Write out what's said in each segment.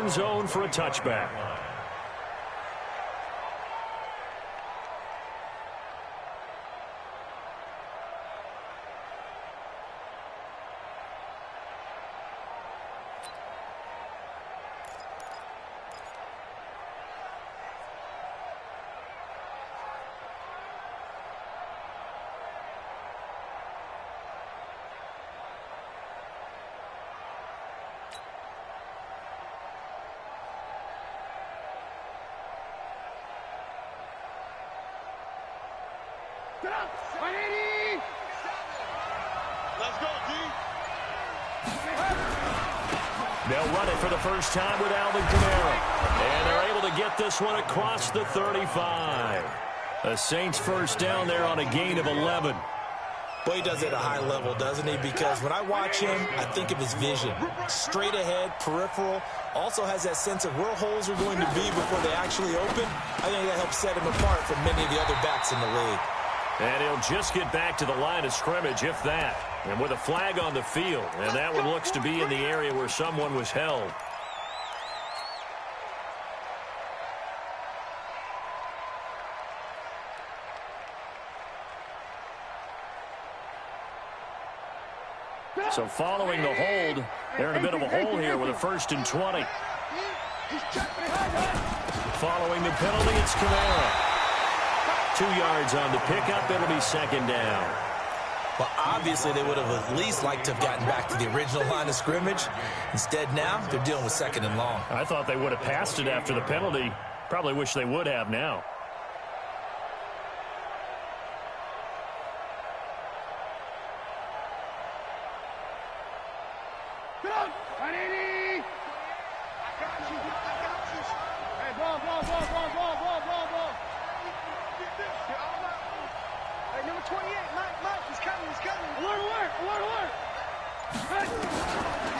end zone for a touchback. Let's go, D. They'll run it for the first time with Alvin Kamara. And they're able to get this one across the 35. The Saints first down there on a gain of 11. Well, he does it at a high level, doesn't he? Because when I watch him, I think of his vision. Straight ahead, peripheral. Also has that sense of where holes are going to be before they actually open. I think that helps set him apart from many of the other backs in the league. And he'll just get back to the line of scrimmage, if that. And with a flag on the field. And that one looks to be in the area where someone was held. So following the hold, they're in a bit of a hole here with a 1st and 20. Following the penalty, it's Kamara. 2 yards on the pickup. It'll be 2nd down. Well, obviously, they would have at least liked to have gotten back to the original line of scrimmage. Instead, now, they're dealing with 2nd and long. I thought they would have passed it after the penalty. Probably wish they would have now.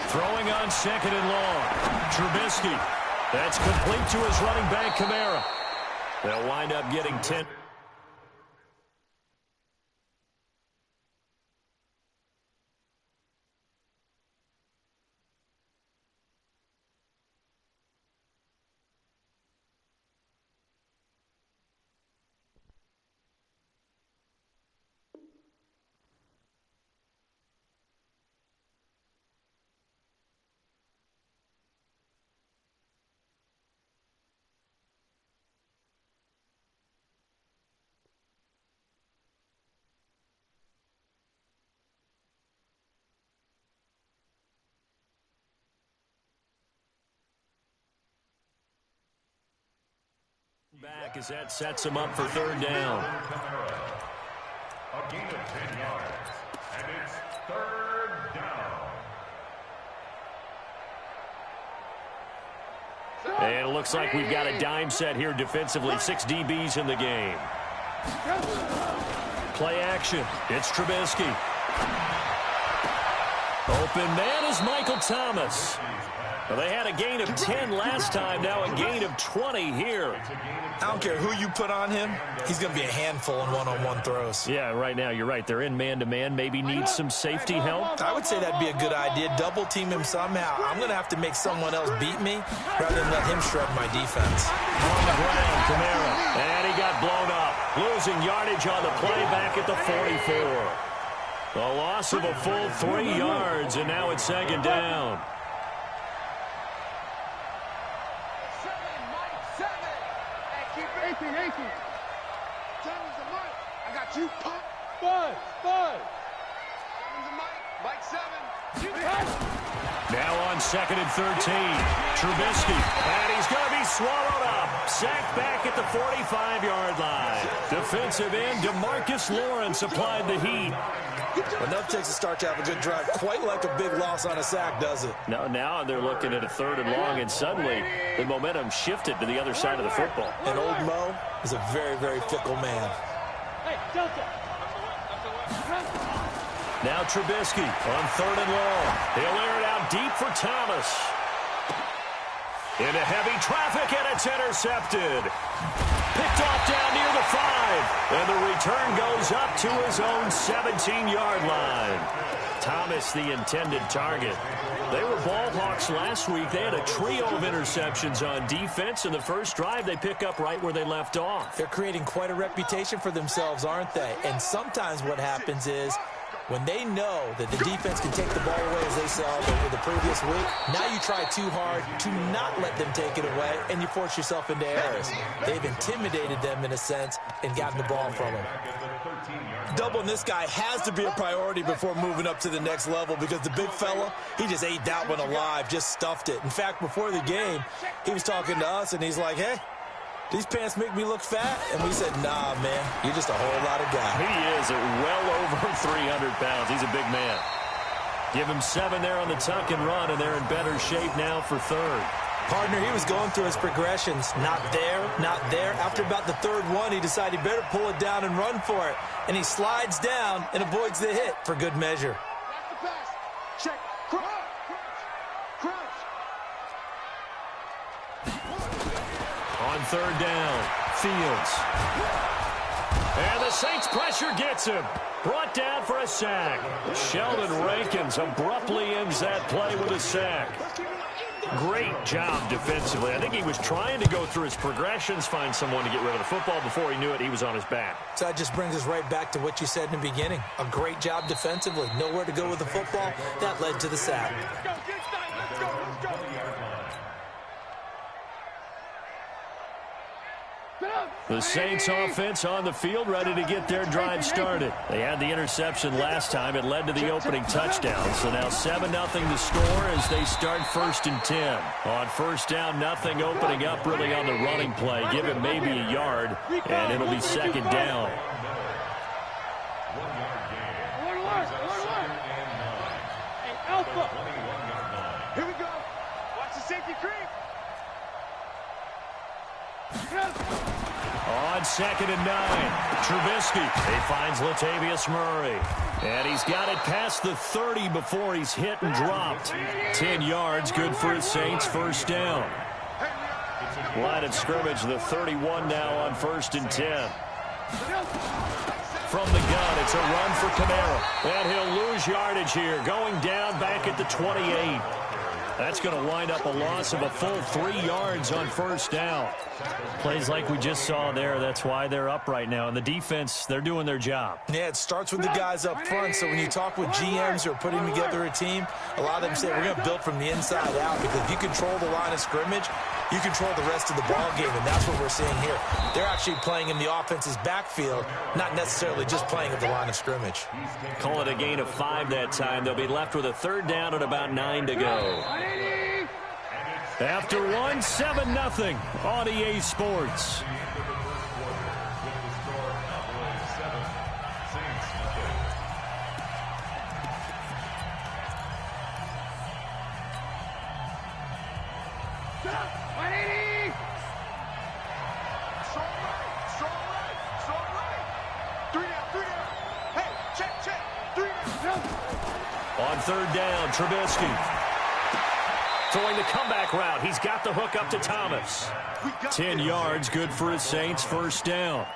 Throwing on 2nd and long. Trubisky. That's complete to his running back, Kamara. They'll wind up getting 10. Back as that sets him up for 3rd down. A gain of 10 yards, and it's 3rd down. And it looks like we've got a dime set here defensively. 6 DBs in the game. Play action. It's Trubisky. Open man is Michael Thomas. Well, they had a gain of 10 last time, now a gain of 20 here. I don't care who you put on him, he's going to be a handful in one-on-one throws. Yeah, right now, you're right. They're in man-to-man, maybe need some safety help. I would say that'd be a good idea. Double team him somehow. I'm going to have to make someone else beat me rather than let him shred my defense. On the ground, Kamara. And he got blown up. Losing yardage on the play back at the 44. A loss of a full 3 yards, and now it's 2nd down. I got you, pump. Bud. Mike 7. Now on 2nd and 13. Trubisky. And he's going to be swallowed up. Sacked back at the 45-yard line. Defensive end DeMarcus Lawrence applied the heat. Enough takes a start to have a good drive. Quite like a big loss on a sack, does it? No, now they're looking at a 3rd and long, and suddenly the momentum shifted to the other side of the football. And old Mo is a very, very fickle man. Now Trubisky on 3rd and long. He'll air it out deep for Thomas. Into heavy traffic, and it's intercepted. picked off down near the 5. And the return goes up to his own 17-yard line. Thomas, the intended target. They were ball hawks last week. They had a trio of interceptions on defense. In the first drive, they pick up right where they left off. They're creating quite a reputation for themselves, aren't they? And sometimes what happens is when they know that the defense can take the ball away as they saw over the previous week, now you try too hard to not let them take it away, and you force yourself into errors. They've intimidated them in a sense and gotten the ball from them. Doubling this guy has to be a priority before moving up to the next level because the big fella, he just ate that one alive, just stuffed it. In fact, before the game, he was talking to us, and he's like, hey, these pants make me look fat? And we said, nah, man, you're just a whole lot of guy. He is at well over 300 pounds. He's a big man. Give him 7 there on the tuck and run, and they're in better shape now for third. Partner, he was going through his progressions. Not there, not there. After about the third one, he decided he better pull it down and run for it. And he slides down and avoids the hit for good measure. Check. Crouch. On third down, Fields. And the Saints pressure gets him. Brought down for a sack. Sheldon Rankins abruptly ends that play with a sack. Great job defensively. I think he was trying to go through his progressions, find someone to get rid of the football. Before he knew it, he was on his back. So that just brings us right back to what you said in the beginning. A great job defensively. Nowhere to go with the football. That led to the sack. Let's go. The Saints offense on the field, ready to get their drive started. They had the interception last time. It led to the opening touchdown. So now 7-0 to score as they start 1st and 10. On first down, nothing opening up really on the running play. Give him maybe a yard, and it'll be 2nd down. Here we go. Watch the safety creep. On 2nd and 9, Trubisky. He finds Latavius Murray. And he's got it past the 30 before he's hit and dropped. 10 yards, good for his Saints, 1st down. Line of scrimmage, the 31 now on 1st and 10. From the gun, it's a run for Kamara. And he'll lose yardage here, going down back at the 28. That's going to wind up a loss of a full 3 yards on 1st down. Plays like we just saw there. That's why they're up right now. And the defense, they're doing their job. Yeah, it starts with the guys up front. So when you talk with GMs who are putting together a team, a lot of them say we're going to build from the inside out because if you control the line of scrimmage, you control the rest of the ball game, and that's what we're seeing here. They're actually playing in the offense's backfield, not necessarily just playing at the line of scrimmage. Call it a gain of 5 that time. They'll be left with a 3rd down and about 9 to go. After 1, 7-0 on EA Sports. On 3rd down, Trubisky. Throwing the comeback route. He's got the hook up to Thomas. 10 yards, good for his Saints, 1st down.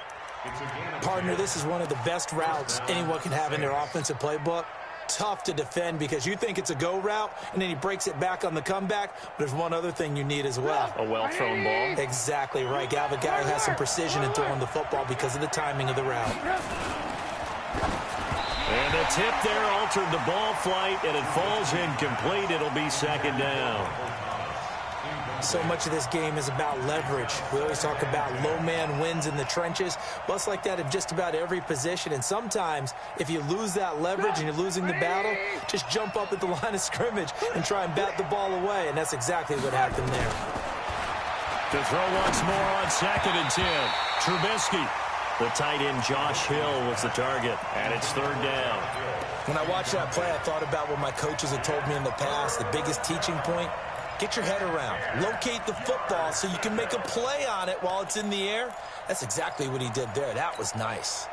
Partner, this is one of the best routes anyone can have in their offensive playbook. Tough to defend because you think it's a go route, and then he breaks it back on the comeback. But there's one other thing you need as well. A well-thrown ball. Exactly right. You have a guy who has some precision in throwing the football because of the timing of the route. And the tip there altered the ball flight, and it falls incomplete. It'll be 2nd down. So much of this game is about leverage. We always talk about low man wins in the trenches. Well, it's like that in just about every position. And sometimes, if you lose that leverage and you're losing the battle, just jump up at the line of scrimmage and try and bat the ball away. And that's exactly what happened there. To throw once more on 2nd and 10. Trubisky. The tight end Josh Hill was the target, and it's 3rd down. When I watched that play, I thought about what my coaches had told me in the past. The biggest teaching point, get your head around. Locate the football so you can make a play on it while it's in the air. That's exactly what he did there. That was nice.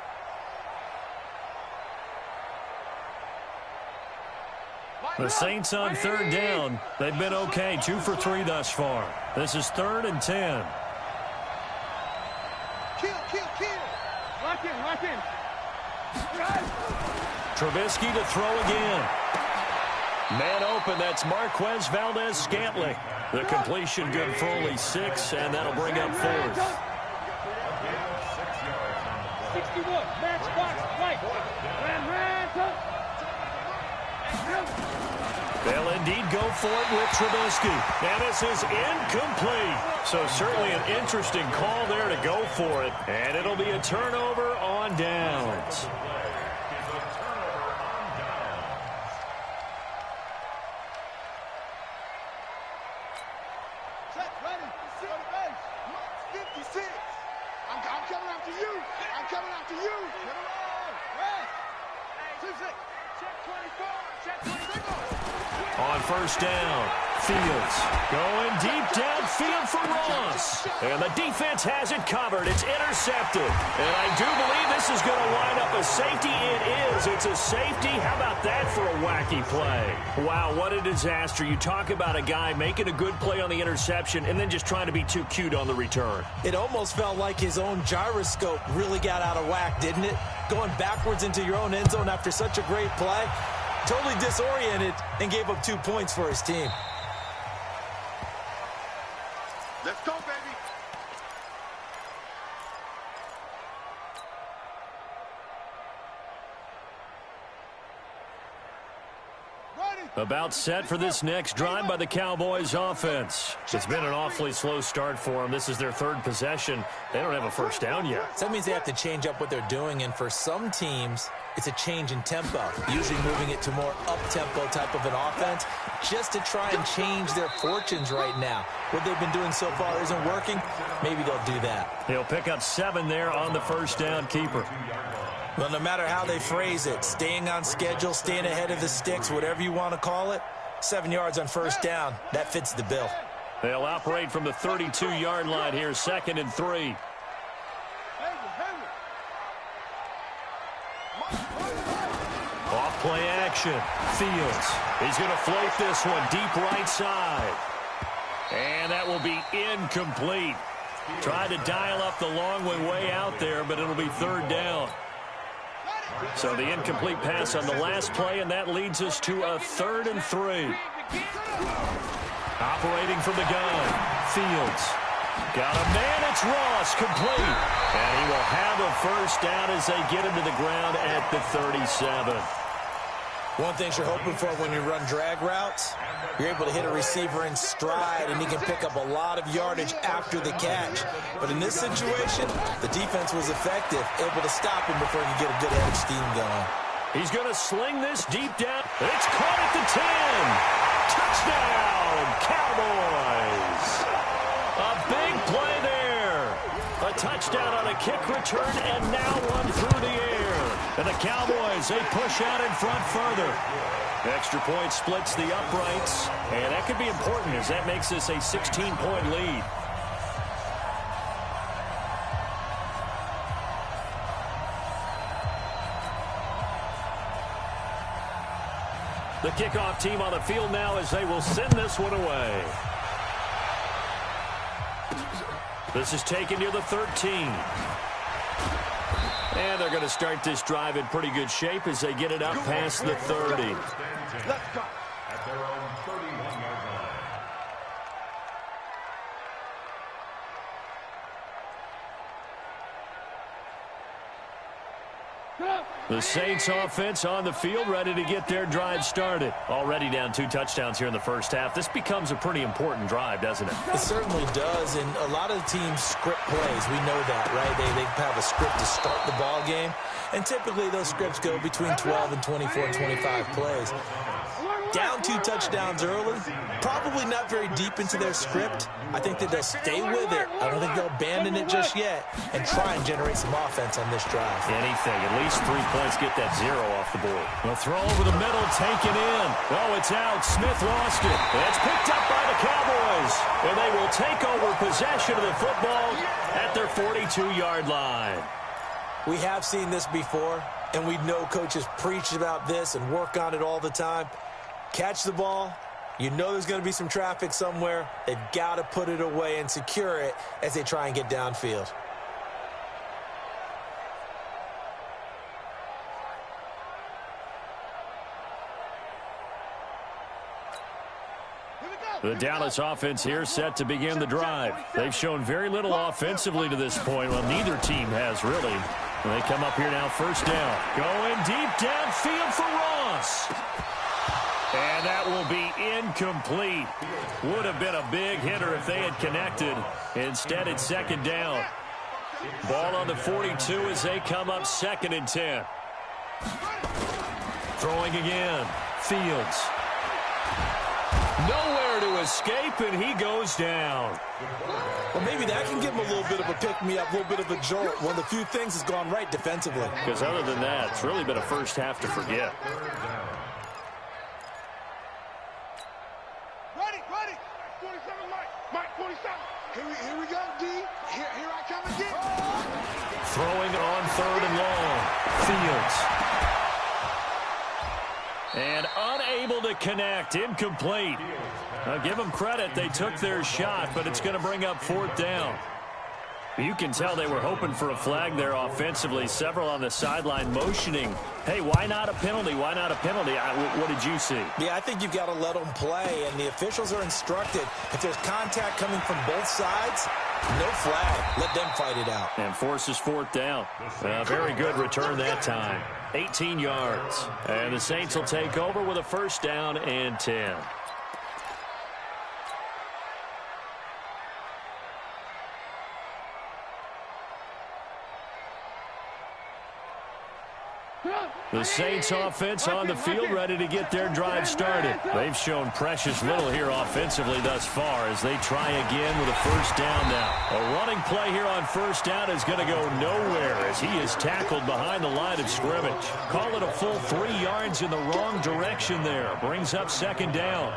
The Saints on 3rd down. They've been okay, 2 for 3 thus far. This is 3rd and 10. Lock in. Trubisky to throw again. Man open, that's Marquez Valdez-Scantling. The completion good for only 6, and that'll bring up 4th. 61, match box, right. They'll indeed go for it with Trubisky. And this is incomplete. So certainly an interesting call there to go for it. And it'll be a turnover on downs. On first down, Fields going deep downfield for Ross. And the defense has it covered. It's intercepted. And I do believe this is going to wind up a safety. It is. It's a safety. How about that for a wacky play? Wow, what a disaster. You talk about a guy making a good play on the interception and then just trying to be too cute on the return. It almost felt like his own gyroscope really got out of whack, didn't it? Going backwards into your own end zone after such a great play. Totally disoriented and gave up 2 points for his team. Let's go, baby. About set for this next drive by the Cowboys offense. It's been an awfully slow start for them. This is their 3rd possession. They don't have a first down yet. So that means they have to change up what they're doing, and for some teams, it's a change in tempo, usually moving it to more up-tempo type of an offense just to try and change their fortunes right now. What they've been doing so far isn't working. Maybe they'll do that. He'll pick up 7 there on the first down keeper. Well, no matter how they phrase it, staying on schedule, staying ahead of the sticks, whatever you want to call it, 7 yards on first down, that fits the bill. They'll operate from the 32-yard line here, 2nd and 3. Off play action. Fields. He's going to float this one deep right side. And that will be incomplete. Tried to dial up the long way out there, but it'll be 3rd down. So the incomplete pass on the last play, and that leads us to a 3rd and 3. Operating from the gun, Fields. Got a man, it's Ross, complete. And he will have a first down as they get him to the ground at the 37. One thing you're hoping for when you run drag routes, you're able to hit a receiver in stride, and he can pick up a lot of yardage after the catch. But in this situation, the defense was effective, able to stop him before he could get a good head of steam going. He's going to sling this deep down. It's caught at the 10. Touchdown, Cowboys. A big play there. A touchdown on a kick return, and now one through the air. And the Cowboys, they push out in front further. Extra point splits the uprights, and that could be important as that makes this a 16-point lead. The kickoff team on the field now as they will send this one away. This is taken near the 13. And they're going to start this drive in pretty good shape as they get it up past the 30. Let's go. At their own 31-yard line. The Saints offense on the field, ready to get their drive started. Already down 2 touchdowns here in the first half. This becomes a pretty important drive, doesn't it? It certainly does, and a lot of the teams script plays. We know that, right? They have a script to start the ball game, and typically those scripts go between 12 and 24, 25 plays. Down 2 touchdowns early, probably not very deep into their script. I think that they'll stay with it. I don't think they'll abandon it just yet and try and generate some offense on this drive. Anything, at least 3 points, get that 0 off the board. A throw over the middle, taken in. Oh, it's out. Smith lost it. It's picked up by the Cowboys, and they will take over possession of the football at their 42-yard line. We have seen this before, and we know coaches preach about this and work on it all the time. Catch the ball. You know there's going to be some traffic somewhere. They've got to put it away and secure it as they try and get downfield. The Dallas offense here set to begin the drive. They've shown very little offensively to this point. Well, neither team has really. They come up here now, first down. Going deep downfield for Ross. And that will be incomplete. Would have been a big hitter if they had connected. Instead, it's second down. Ball on the 42 as they come up 2nd and 10. Throwing again. Fields. Nowhere to escape, and he goes down. Well, maybe that can give him a little bit of a pick-me-up, a little bit of a jolt. One of the few things has gone right defensively. Because other than that, it's really been a first half to forget. Ready. 47, Mike, 47. Here we go, D. Here I come again. Throwing on 3rd and long. Fields. And unable to connect. Incomplete. Now give them credit. They took their shot, but it's going to bring up 4th down. You can tell they were hoping for a flag there offensively. Several on the sideline motioning. Hey, why not a penalty? Why not a penalty? What did you see? Yeah, I think you've got to let them play, and the officials are instructed. If there's contact coming from both sides, no flag. Let them fight it out. And forces 4th down. Very good return that time. 18 yards. And the Saints will take over with a first down and 10. The Saints offense on the field, ready to get their drive started. They've shown precious little here offensively thus far as they try again with a first down now. A running play here on first down is going to go nowhere as he is tackled behind the line of scrimmage. Call it a full 3 yards in the wrong direction there. Brings up 2nd down.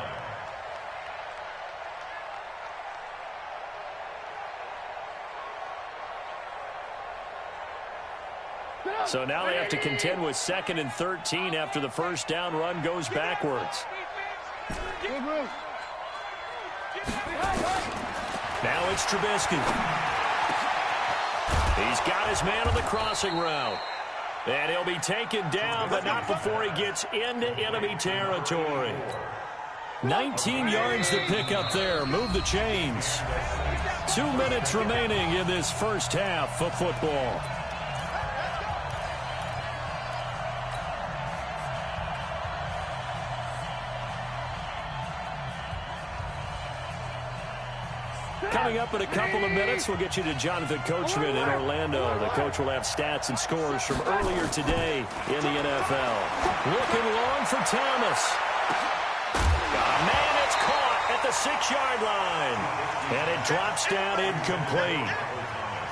So now they have to contend with 2nd and 13 after the first down run goes backwards. Now it's Trubisky. He's got his man on the crossing route. And he'll be taken down, but not before he gets into enemy territory. 19 yards to pick up there. Move the chains. 2 minutes remaining in this first half of football. Coming up in a couple of minutes, we'll get you to Jonathan Coachman in Orlando. The coach will have stats and scores from earlier today in the NFL. Looking long for Thomas. Man, it's caught at the 6-yard line. And it drops down incomplete.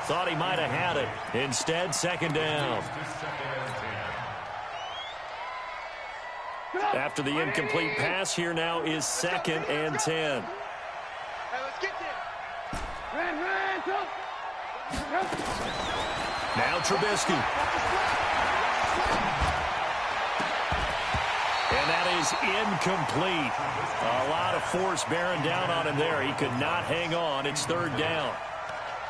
Thought he might have had it. Instead, 2nd down. After the incomplete pass, here now is 2nd and 10. Now Trubisky. And that is incomplete. A lot of force bearing down on him there. He could not hang on. It's 3rd down.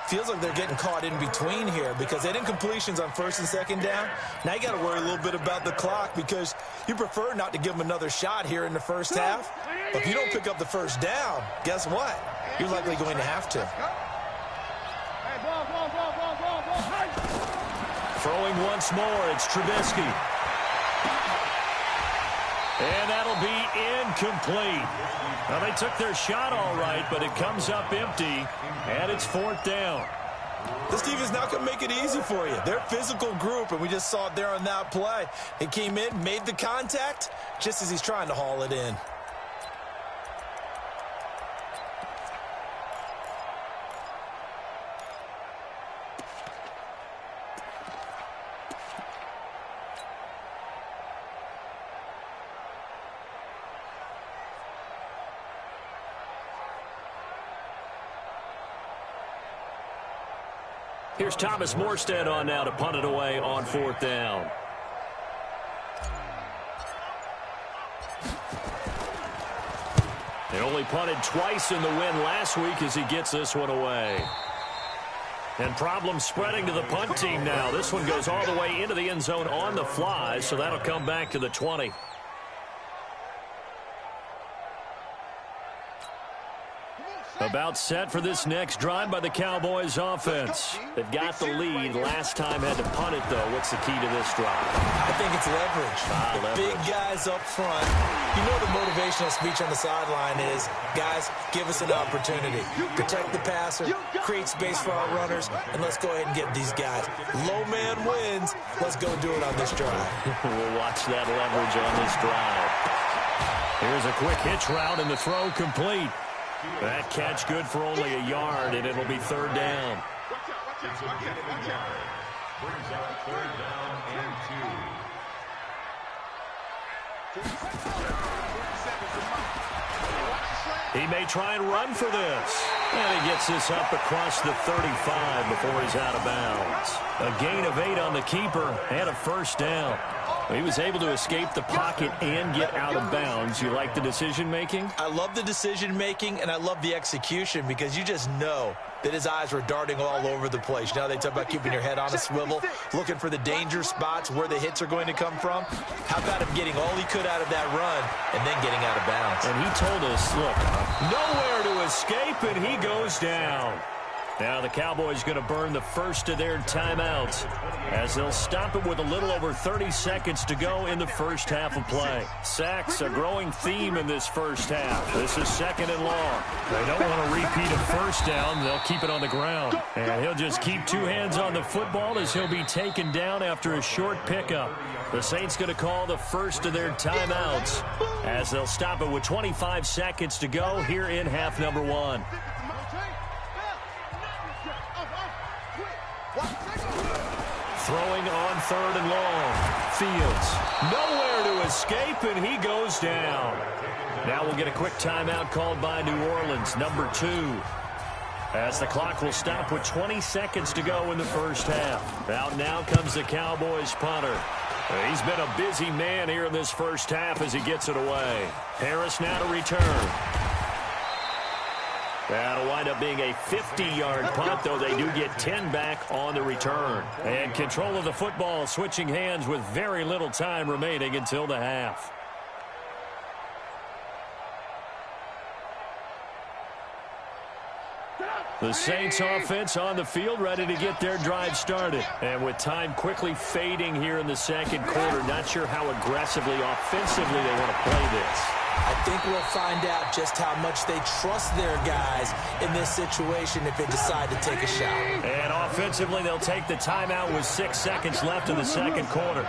Feels like they're getting caught in between here because they had incompletions on 1st and 2nd down. Now you got to worry a little bit about the clock because you prefer not to give them another shot here in the first half. But if you don't pick up the first down, guess what? You're likely going to have to. Throwing once more, it's Trubisky. And that'll be incomplete. Well, they took their shot all right, but it comes up empty, and it's 4th down. This team is not going to make it easy for you. They're a physical group, and we just saw it there on that play. He came in, made the contact, just as he's trying to haul it in. Here's Thomas Morstead on now to punt it away on 4th down. He only punted twice in the win last week as he gets this one away. And problems spreading to the punt team now. This one goes all the way into the end zone on the fly, so that'll come back to the 20. About set for this next drive by the Cowboys offense. They've got the lead. Last time had to punt it, though. What's the key to this drive? I think it's leverage. The big guys up front. You know the motivational speech on the sideline is, guys, give us an opportunity. Protect the passer, create space for our runners, and let's go ahead and get these guys. Low man wins. Let's go do it on this drive. We'll watch that leverage on this drive. Here's a quick hitch route, and the throw complete. That catch good for only a yard, and it'll be third down. It's a gain of 1 yard. Brings up third down and 2. He may try and run for this. And he gets this up across the 35 before he's out of bounds. A gain of 8 on the keeper and a first down. He was able to escape the pocket and get out of bounds. You like the decision-making? I love the decision-making, and I love the execution because you just know that his eyes were darting all over the place. Now they talk about keeping your head on a swivel, looking for the danger spots where the hits are going to come from. How about him getting all he could out of that run and then getting out of bounds? And he told us, look, nowhere to escape, and he goes down. Now the Cowboys going to burn the first of their timeouts as they'll stop it with a little over 30 seconds to go in the first half of play. Sacks, a growing theme in this first half. This is second and long. They don't want to repeat a first down. They'll keep it on the ground. And he'll just keep 2 hands on the football as he'll be taken down after a short pickup. The Saints going to call the first of their timeouts as they'll stop it with 25 seconds to go here in half number 1. Throwing on third and long. Fields. Nowhere to escape, and he goes down. Now we'll get a quick timeout called by New Orleans, number 2. As the clock will stop with 20 seconds to go in the first half. Out now comes the Cowboys punter. He's been a busy man here in this first half as he gets it away. Harris now to return. That'll wind up being a 50-yard punt, though they do get 10 back on the return. And control of the football switching hands with very little time remaining until the half. The Saints offense on the field ready to get their drive started. And with time quickly fading here in the second quarter, not sure how aggressively, offensively they want to play this. I think we'll find out just how much they trust their guys in this situation if they decide to take a shot. And offensively, they'll take the timeout with 6 seconds left in the second quarter.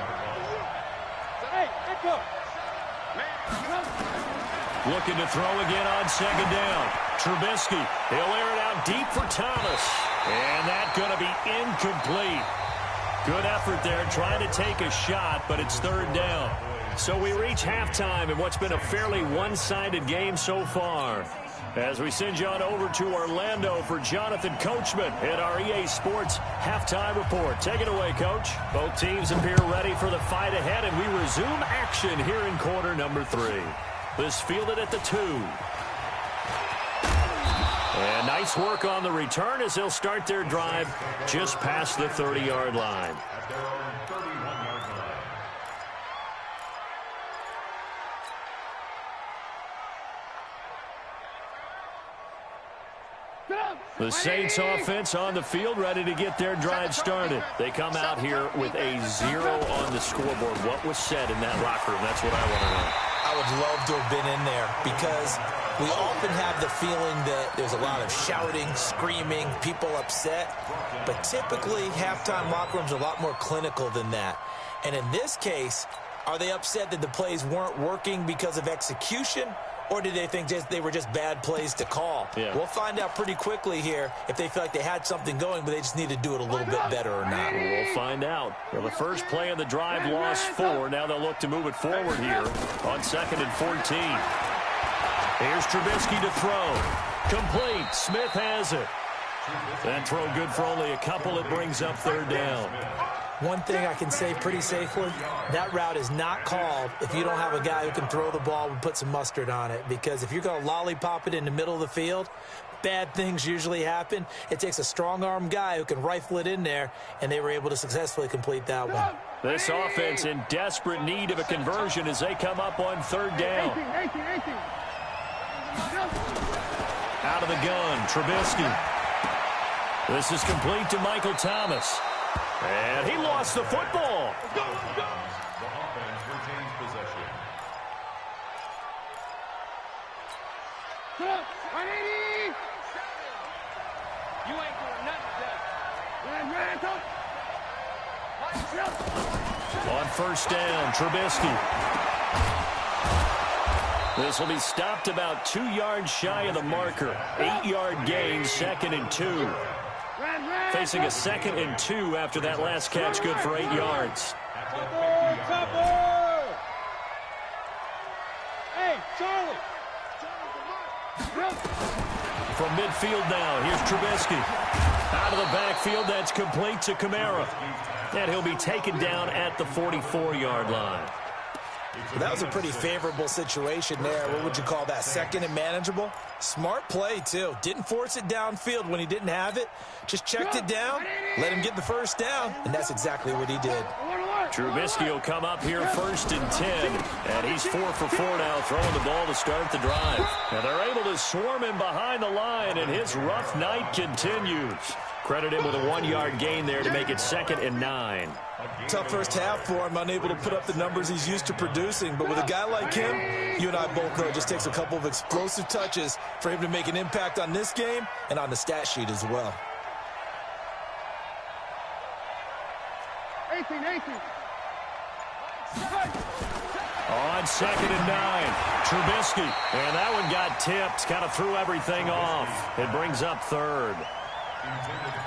Looking to throw again on second down. Trubisky, he'll air it out deep for Thomas. And that's going to be incomplete. Good effort there, trying to take a shot, but it's third down. So we reach halftime in what's been a fairly one-sided game so far. As we send you on over to Orlando for Jonathan Coachman at our EA Sports Halftime Report. Take it away, Coach. Both teams appear ready for the fight ahead, and we resume action here in quarter number 3. This fielded at the 2. And nice work on the return as they'll start their drive just past the 30-yard line. The Saints offense on the field ready to get their drive started. They come out here with a 0 on the scoreboard. What was said in that locker room? That's what I want to know. I would love to have been in there because we often have the feeling that there's a lot of shouting, screaming, people upset. But typically, halftime locker rooms are a lot more clinical than that. And in this case, are they upset that the plays weren't working because of execution? Or did they think they were just bad plays to call? Yeah. We'll find out pretty quickly here if they feel like they had something going, but they just need to do it a little bit better or not. We'll find out. Well, the first play of the drive lost 4. Now they'll look to move it forward here on 2nd and 14. Here's Trubisky to throw. Complete. Smith has it. That throw good for only a couple. It brings up third down. One thing I can say pretty safely, that route is not called if you don't have a guy who can throw the ball and put some mustard on it. Because if you're going to lollipop it in the middle of the field, bad things usually happen. It takes a strong-arm guy who can rifle it in there, and they were able to successfully complete that one. This offense in desperate need of a conversion as they come up on third down. Out of the gun, Trubisky. This is complete to Michael Thomas. And he lost the football. Let's go, let's go. The offense retains possession. Come on, 180. You ain't doing nothing today. On first down, Trubisky. This will be stopped about 2 yards shy of the marker. 8-yard gain, 2nd and 2. Facing a 2nd and 2 after that last catch, good for 8 yards. Hey, Charlie. From midfield now, here's Trubisky. Out of the backfield, that's complete to Kamara. And he'll be taken down at the 44-yard line. That was a pretty favorable situation there. What would you call that? 2nd and manageable? Smart play, too. Didn't force it downfield when he didn't have it. Just checked it down, let him get the first down, and that's exactly what he did. Trubisky will come up here 1st and 10. And he's 4 for 4 now, throwing the ball to start the drive. And they're able to swarm him behind the line, and his rough night continues. Credit him with a 1-yard gain there to make it 2nd and 9. Tough first half for him, unable to put up the numbers he's used to producing. But with a guy like him, you and I both know it just takes a couple of explosive touches for him to make an impact on this game and on the stat sheet as well. 18. On 2nd and 9, Trubisky. And that one got tipped, kind of threw everything off. It brings up 3rd.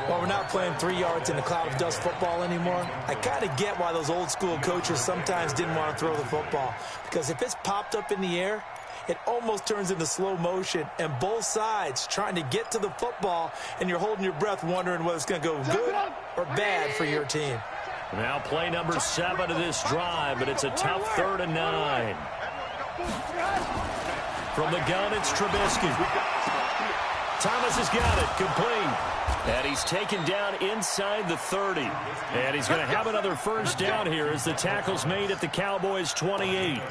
Well, we're not playing 3 yards in a cloud of dust football anymore. I kind of get why those old school coaches sometimes didn't want to throw the football. Because if it's popped up in the air, it almost turns into slow motion. And both sides trying to get to the football, and you're holding your breath wondering whether it's going to go good or bad for your team. Now play number 7 of this drive, but it's a tough 3rd and 9. From the gun, it's Trubisky. Thomas has got it, complete. And he's taken down inside the 30. And he's going to have another first down here as the tackle's made at the Cowboys' 28.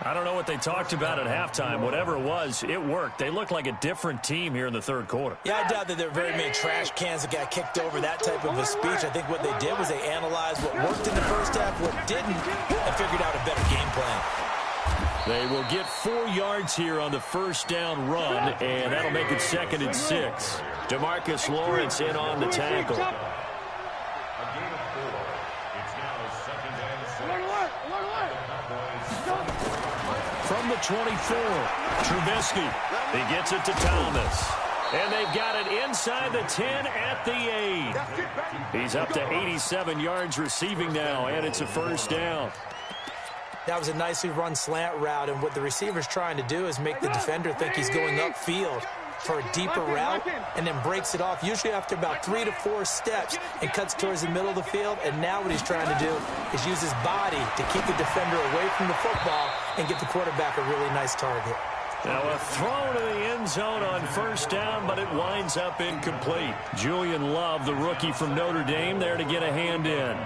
I don't know what they talked about at halftime. Whatever it was, it worked. They look like a different team here in the 3rd quarter. Yeah, I doubt that there are very many trash cans that got kicked over, that type of a speech. I think what they did was they analyzed what worked in the first half, what didn't, and figured out a better game plan. They will get 4 yards here on the first down run, and that'll make it 2nd and 6. DeMarcus Lawrence in on the tackle. A gain of 4. It's now 2nd and 6. From the 24, Trubisky. He gets it to Thomas. And they've got it inside the 10 at the 8. He's up to 87 yards receiving now, and it's a first down. That was a nicely run slant route, and what the receiver's trying to do is make the defender think he's going upfield for a deeper route and then breaks it off, usually after about 3 to 4 steps, and cuts towards the middle of the field. And now what he's trying to do is use his body to keep the defender away from the football and get the quarterback a really nice target. Now a throw to the end zone on first down, but it winds up incomplete. Julian Love, the rookie from Notre Dame, there to get a hand in.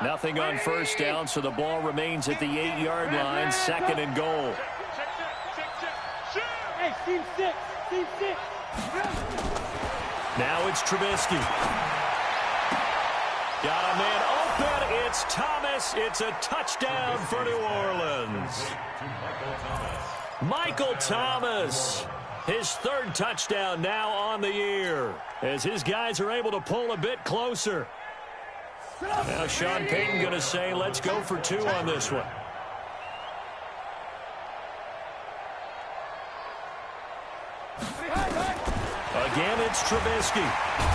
Nothing on first down, so the ball remains at the 8-yard line, 2nd and goal. Hey, team 6. Now it's Trubisky. Got a man open. It's Thomas. It's a touchdown for New Orleans. Michael Thomas. His 3rd touchdown now on the year, as his guys are able to pull a bit closer. Now Sean Payton going to say, let's go for 2 on this one. Again, it's Trubisky.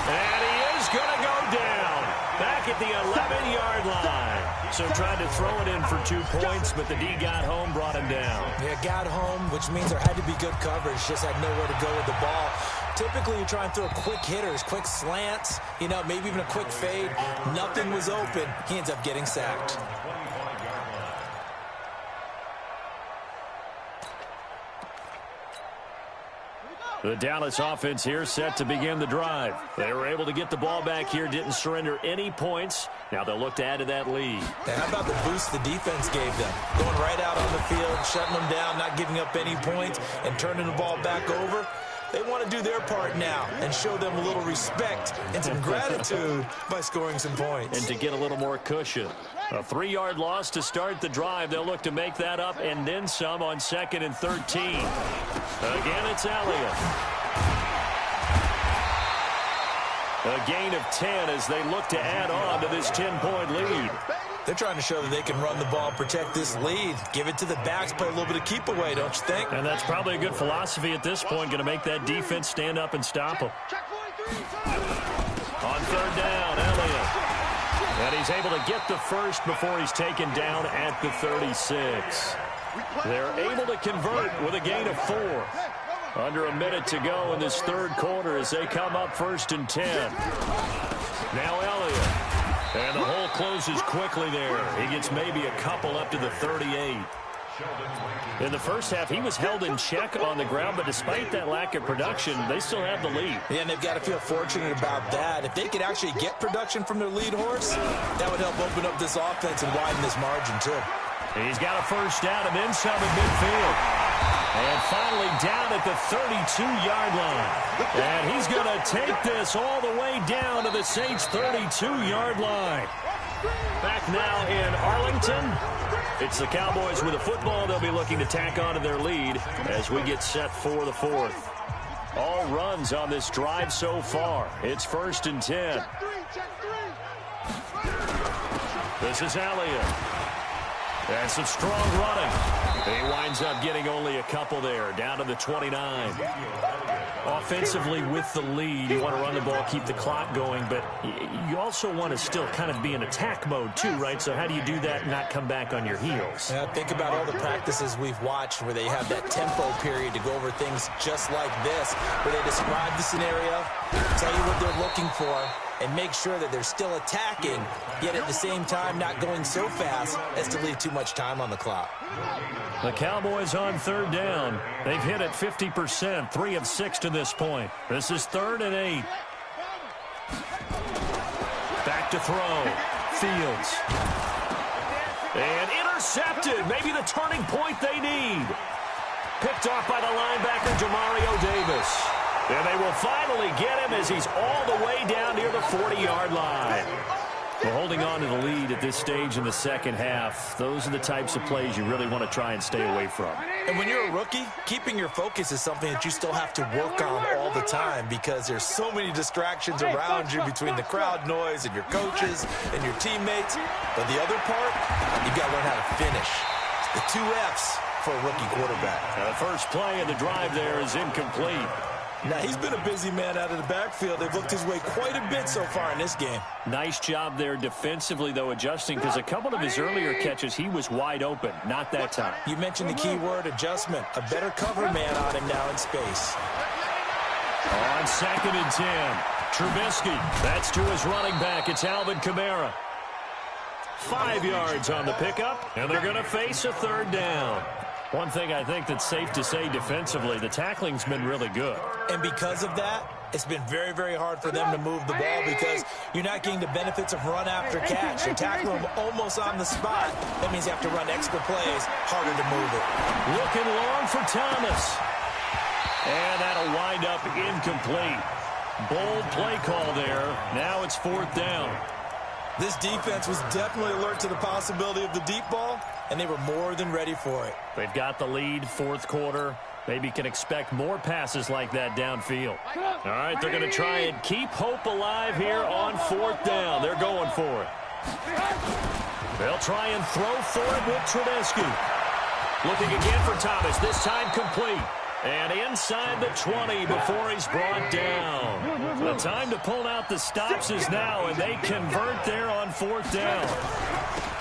And he is going to go down back at the 11-yard line. So tried to throw it in for 2 points, but the D got home, brought him down. Yeah, got home, which means there had to be good coverage. Just had nowhere to go with the ball. Typically, you try and throw quick hitters, quick slants, maybe even a quick fade. Nothing was open. He ends up getting sacked. The Dallas offense here set to begin the drive. They were able to get the ball back here, didn't surrender any points. Now they'll look to add to that lead. And how about the boost the defense gave them? Going right out on the field, shutting them down, not giving up any points, and turning the ball back over. They want to do their part now and show them a little respect and some gratitude by scoring some points. And to get a little more cushion. A 3-yard loss to start the drive. They'll look to make that up and then some on 2nd and 13. Again, it's Elliott. A gain of 10 as they look to add on to this 10-point lead. They're trying to show that they can run the ball, protect this lead, give it to the backs, play a little bit of keep away, don't you think? And that's probably a good philosophy at this point, going to make that defense stand up and stop them. On 3rd down, Elliott. And he's able to get the first before he's taken down at the 36. They're able to convert with a gain of 4. Under a minute to go in this 3rd quarter as they come up 1st and 10. Now Elliott. And the hole closes quickly there. He gets maybe a couple up to the 38. In the first half, he was held in check on the ground, but despite that lack of production, they still have the lead. Yeah, and they've got to feel fortunate about that. If they could actually get production from their lead horse, that would help open up this offense and widen this margin, too. He's got a first down and then some in midfield. And finally down at the 32-yard line. And he's going to take this all the way down to the Saints' 32-yard line. Back now in Arlington. It's the Cowboys with a football. They'll be looking to tack on to their lead as we get set for the 4th. All runs on this drive so far. It's 1st and 10. This is Elliott. And some strong running. He winds up getting only a couple there, down to the 29. Offensively with the lead, you want to run the ball, keep the clock going, but you also want to still kind of be in attack mode too, right? So how do you do that and not come back on your heels? Yeah, think about all the practices we've watched where they have that tempo period to go over things just like this, where they describe the scenario, tell you what they're looking for, and make sure that they're still attacking, yet at the same time not going so fast as to leave too much time on the clock. The Cowboys on 3rd down. They've hit it 50%, 3 of 6 to this point. This is 3rd and 8. Back to throw. Fields. And intercepted. Maybe the turning point they need. Picked off by the linebacker, Demario Davis. And they will finally get him as he's all the way down near the 40-yard line. Well, holding on to the lead at this stage in the 2nd half, those are the types of plays you really want to try and stay away from. And when you're a rookie, keeping your focus is something that you still have to work on all the time because there's so many distractions around you between the crowd noise and your coaches and your teammates. But the other part, you've got to learn how to finish. The 2 Fs for a rookie quarterback. The first play of the drive there is incomplete. Now, he's been a busy man out of the backfield. They've looked his way quite a bit so far in this game. Nice job there defensively, though, adjusting, because a couple of his earlier catches, he was wide open. Not that time. You mentioned the key word, adjustment. A better cover man on him now in space. On 2nd and 10, Trubisky. That's to his running back. It's Alvin Kamara. 5 yards on the pickup, and they're going to face a 3rd down. One thing I think that's safe to say defensively, the tackling's been really good. And because of that, it's been very, very hard for them to move the ball because you're not getting the benefits of run after catch. You're tackling them almost on the spot. That means you have to run extra plays, harder to move it. Looking long for Thomas. And that'll wind up incomplete. Bold play call there. Now it's 4th down. This defense was definitely alert to the possibility of the deep ball, and they were more than ready for it. They've got the lead, 4th quarter. Maybe can expect more passes like that downfield. All right, they're going to try and keep hope alive here on 4th down. They're going for it. They'll try and throw for it with Trubisky. Looking again for Thomas, this time complete. And inside the 20 before he's brought down. The time to pull out the stops is now, and they convert there on 4th down.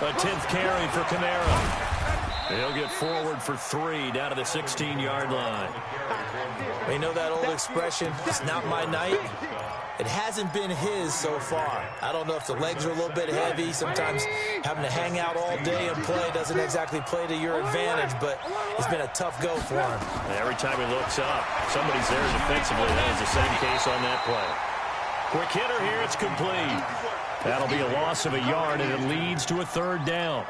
A 10th carry for Kamara. He'll get forward for 3 down to the 16-yard line. You know that old expression, it's not my night? It hasn't been his so far. I don't know if the legs are a little bit heavy. Sometimes having to hang out all day and play doesn't exactly play to your advantage, but it's been a tough go for him. Every time he looks up, somebody's there defensively. That was the same case on that play. Quick hitter here, it's complete. That'll be a loss of a yard, and it leads to a 3rd down.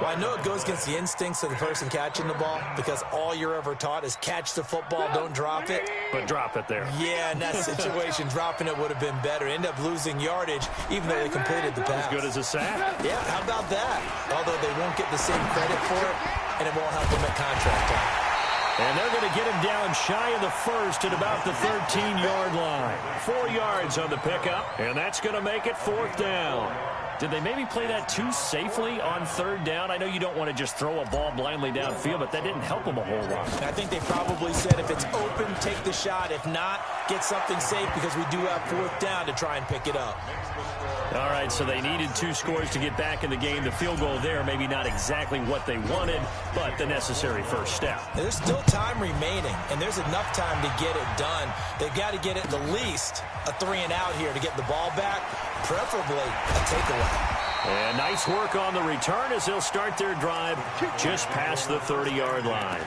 Well, I know it goes against the instincts of the person catching the ball because all you're ever taught is catch the football, don't drop it. But drop it there. Yeah, in that situation, dropping it would have been better. End up losing yardage, even though they completed the pass. As good as a sack. Yeah, how about that? Although they won't get the same credit for it, and it won't help them at contract time. And they're going to get him down shy of the 1st at about the 13-yard line. 4 yards on the pickup, and that's going to make it 4th down. Did they maybe play that too safely on 3rd down? I know you don't want to just throw a ball blindly downfield, but that didn't help them a whole lot. I think they probably said if it's open, take the shot. If not, get something safe because we do have 4th down to try and pick it up. All right, so they needed 2 scores to get back in the game. The field goal there, maybe not exactly what they wanted, but the necessary first step. There's still time remaining, and there's enough time to get it done. They've got to get it at least a 3-and-out here to get the ball back, preferably a takeaway. And nice work on the return as they'll start their drive just past the 30-yard line.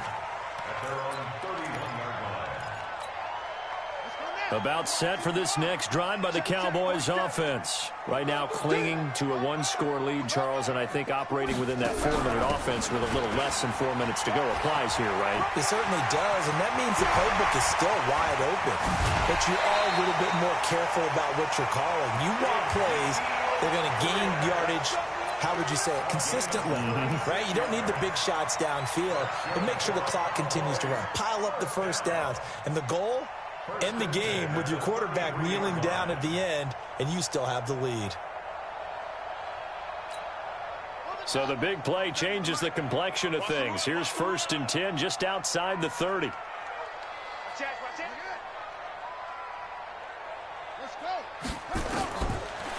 About set for this next drive by the Cowboys offense. Right now clinging to a 1-score lead, Charles, and I think operating within that 4-minute offense with a little less than 4 minutes to go applies here, right? It certainly does, and that means the playbook is still wide open. But you are a little bit more careful about what you're calling. You want plays that are going to gain yardage, how would you say it, consistently, right? You don't need the big shots downfield, but make sure the clock continues to run. Pile up the first downs. And the goal? End the game with your quarterback kneeling down at the end, and you still have the lead. So the big play changes the complexion of things. Here's 1st and 10 just outside the 30.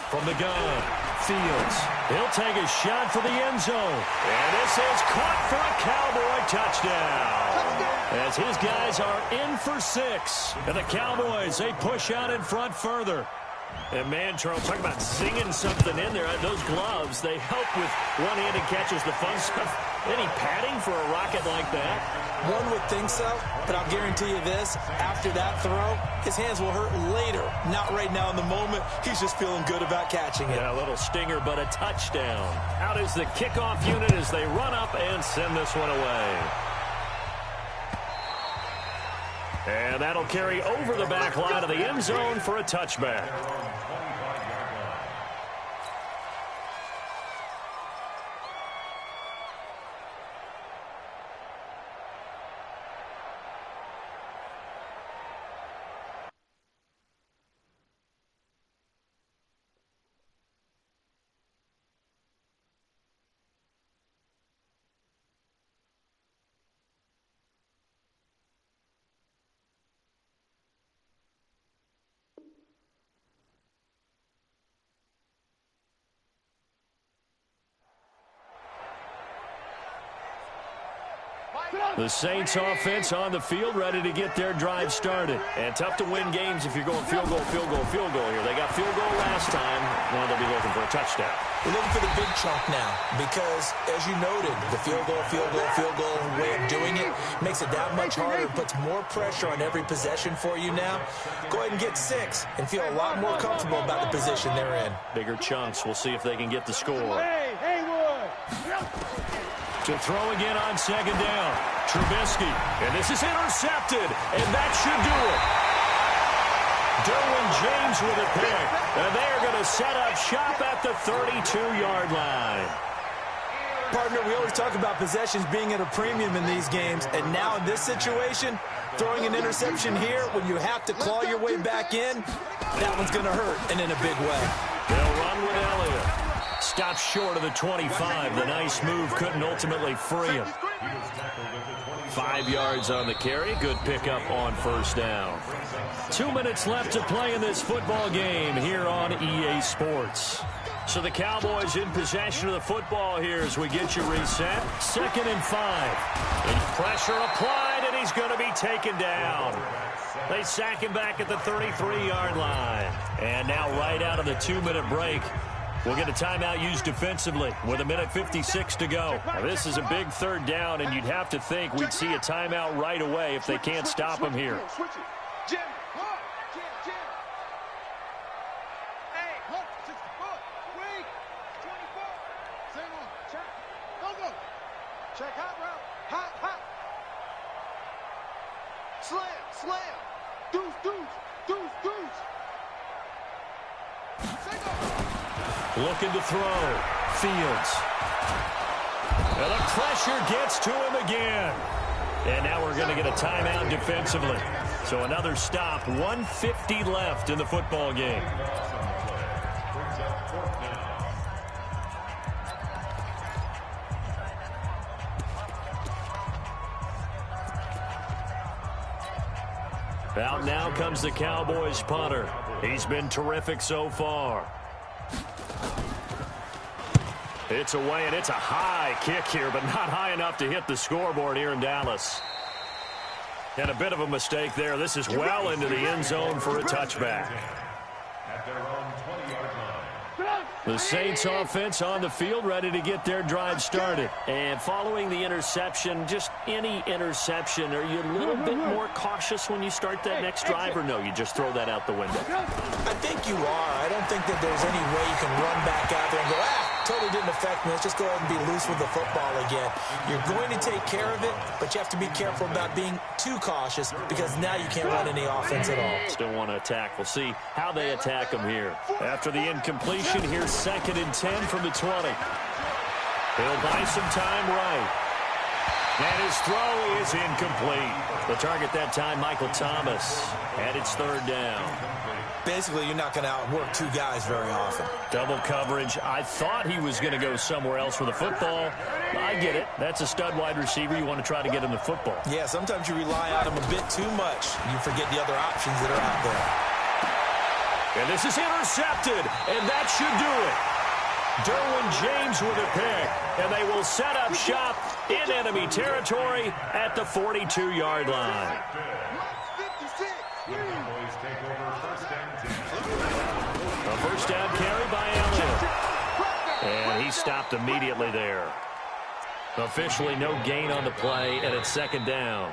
From the gun, Fields. He'll take a shot for the end zone. And this is caught for a Cowboy touchdown. As his guys are in for 6. And the Cowboys, they push out in front further. And, man, Charles, talking about zinging something in there. Those gloves, they help with one-handed catches, the fun stuff. Any padding for a rocket like that? One would think so, but I'll guarantee you this. After that throw, his hands will hurt later. Not right now in the moment. He's just feeling good about catching it. Yeah, a little stinger, but a touchdown. Out is the kickoff unit as they run up and send this one away. And that'll carry over the back line of the end zone for a touchback. The Saints offense on the field, ready to get their drive started. And tough to win games if you're going field goal, field goal, field goal here. They got field goal last time. Now they'll be looking for a touchdown. We're looking for the big chunk now because, as you noted, the field goal way of doing it makes it that much harder, puts more pressure on every possession for you now. Go ahead and get 6 and feel a lot more comfortable about the position they're in. Bigger chunks. We'll see if they can get the score. To throw again on 2nd down. Trubisky. And this is intercepted. And that should do it. Derwin James with a pick. And they are going to set up shop at the 32-yard line. Partner, we always talk about possessions being at a premium in these games. And now in this situation, throwing an interception here when you have to claw your way back in, that one's going to hurt, and in a big way. They'll run with Elliott. Stops short of the 25. The nice move couldn't ultimately free him. 5 yards on the carry. Good pickup on 1st down. 2 minutes left to play in this football game here on EA Sports. So the Cowboys in possession of the football here as we get you reset. 2nd and 5. And pressure applied, and he's going to be taken down. They sack him back at the 33-yard line. And now right out of the 2-minute break, we'll get a timeout used defensively with 1:56 to go. Now, this is a big 3rd down, and you'd have to think we'd see a timeout right away if they can't stop him here. Check hot route. Hot. Slam. Deuce. Looking to throw. Fields. And the pressure gets to him again. And now we're going to get a timeout defensively. So another stop. 1:50 left in the football game. Out now comes the Cowboys punter. He's been terrific so far. It's away, and it's a high kick here, but not high enough to hit the scoreboard here in Dallas. And a bit of a mistake there. This is well into the end zone for a touchback. At their own 20-yard line. The Saints offense on the field, ready to get their drive started. And following the interception, just any interception, are you a little bit more cautious when you start that next drive, or no, you just throw that out the window? I think you are. I don't think that there's any way you can run back out there and go, totally didn't affect me. Let's just go ahead and be loose with the football again. You're going to take care of it, but you have to be careful about being too cautious because now you can't run any offense at all. Still want to attack. We'll see how they attack them here. After the incompletion, here's 2nd and 10 from the 20. He'll buy some time right. And his throw is incomplete. The target that time, Michael Thomas. And it's 3rd down. Basically, you're not going to outwork 2 guys very often. Double coverage. I thought he was going to go somewhere else with the football. I get it. That's a stud wide receiver. You want to try to get him the football. Yeah, sometimes you rely on him a bit too much. You forget the other options that are out there. And this is intercepted, and that should do it. Derwin James with a pick, and they will set up shop in enemy territory at the 42-yard line. A first down carry by Elliott. And he stopped immediately there. Officially no gain on the play, and it's 2nd down.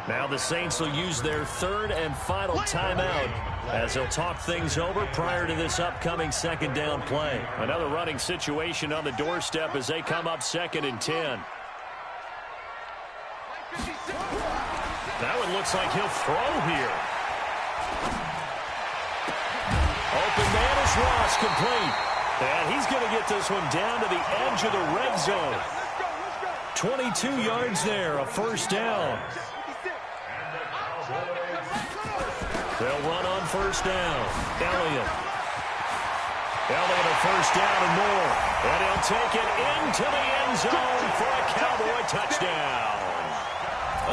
Now the Saints will use their 3rd and final timeout as they'll talk things over prior to this upcoming 2nd down play. Another running situation on the doorstep as they come up 2nd and 10. That one looks like he'll throw here. Open man is Ross, complete. And he's going to get this one down to the edge of the red zone. 22 yards there, a first down. They'll run on first down. Elliott a first down and more. And he'll take it into the end zone for a Cowboy touchdown.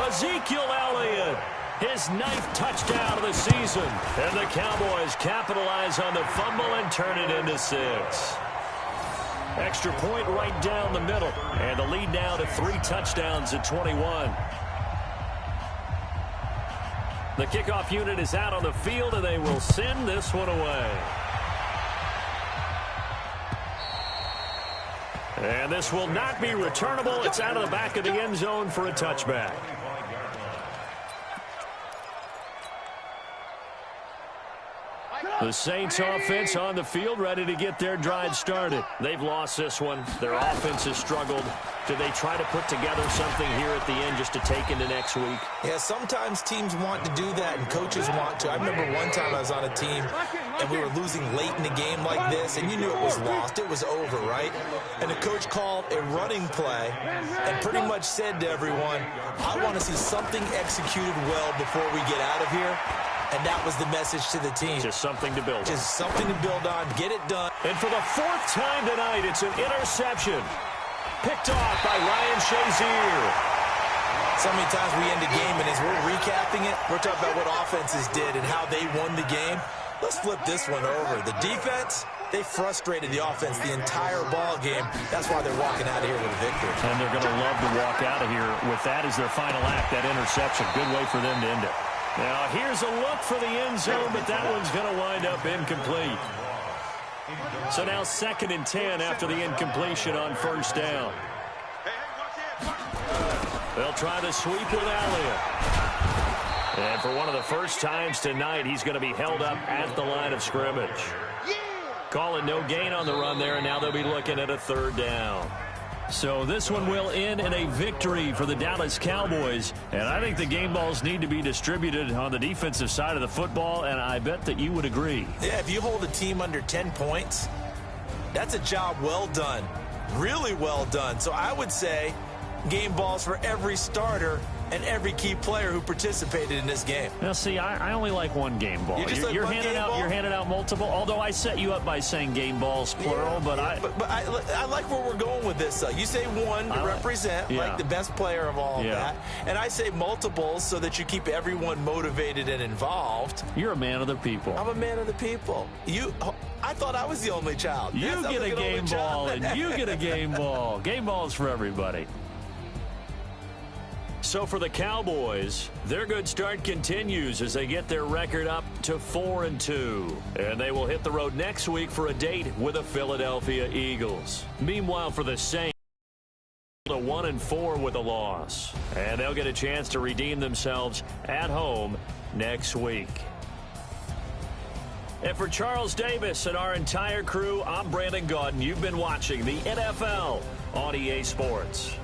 Ezekiel Elliott, his 9th touchdown of the season. And the Cowboys capitalize on the fumble and turn it into 6. Extra point right down the middle. And the lead now to 3 touchdowns at 21. The kickoff unit is out on the field, and they will send this one away. And this will not be returnable. It's out of the back of the end zone for a touchback. The Saints offense on the field, ready to get their drive started. They've lost this one. Their offense has struggled. Do they try to put together something here at the end just to take into next week? Yeah, sometimes teams want to do that and coaches want to. I remember one time I was on a team and we were losing late in the game like this, and you knew it was lost. It was over, right? And the coach called a running play and pretty much said to everyone, I want to see something executed well before we get out of here. And that was the message to the team. Just something to build on. Just something to build on. Get it done. And for the 4th time tonight, it's an interception. Picked off by Ryan Shazier. So many times we end a game, and as we're recapping it, we're talking about what offenses did and how they won the game. Let's flip this one over. The defense, They frustrated the offense the entire ball game. That's why they're walking out of here with a victory. And they're going to love to walk out of here with that as their final act, that interception. Good way for them to end it. Now, here's a look for the end zone, but that one's going to wind up incomplete. So now 2nd and 10 after the incompletion on 1st down. They'll try the sweep with Elliott. And for one of the first times tonight, he's going to be held up at the line of scrimmage. Calling no gain on the run there, and now they'll be looking at a 3rd down. So this one will end in a victory for the Dallas Cowboys. And I think the game balls need to be distributed on the defensive side of the football, and I bet that you would agree. Yeah, if you hold a team under 10 points, that's a job well done. Really well done. So I would say game balls for every starter and every key player who participated in this game. Now, see, I only like one game ball. You're handing out multiple, although I set you up by saying game balls, plural. But I like where we're going with this. You say one to represent, like the best player of all of that. And I say multiples so that you keep everyone motivated and involved. You're a man of the people. I'm a man of the people. I thought I was the only child. You get a game ball, and you get a game ball. Game balls for everybody. So for the Cowboys, their good start continues as they get their record up to 4-2. And they will hit the road next week for a date with the Philadelphia Eagles. Meanwhile, for the Saints, 1-4 with a loss. And they'll get a chance to redeem themselves at home next week. And for Charles Davis and our entire crew, I'm Brandon Gaudin. You've been watching the NFL on EA Sports.